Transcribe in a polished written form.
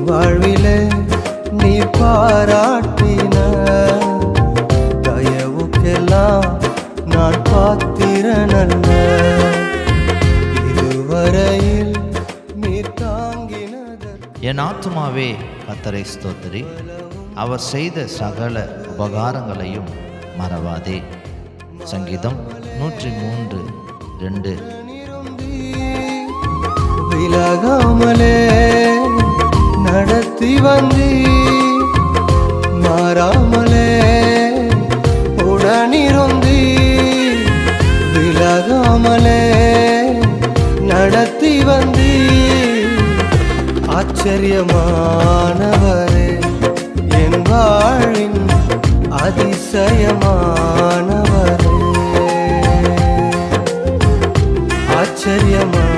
வாழ்விலே நீ பாராட்டின தயவுக்கெல்லாம் நான் பாத்திரனல்ல. இதுவரையில் நீர் தாங்கினது. என் ஆத்துமாவே கர்த்தரை ஸ்தோத்திரி, அவர் செய்த சகல உபகாரங்களையும் மறவாதே. சங்கீதம் 103:2. விலகாமலே நடத்தி வந்தி, மாறாமலே உடனிருந்தி. விலகாமலே நடத்தி வந்தி, ஆச்சரியமானவரே என் வாழின் அதிசயமானவரே. ஆச்சரியமான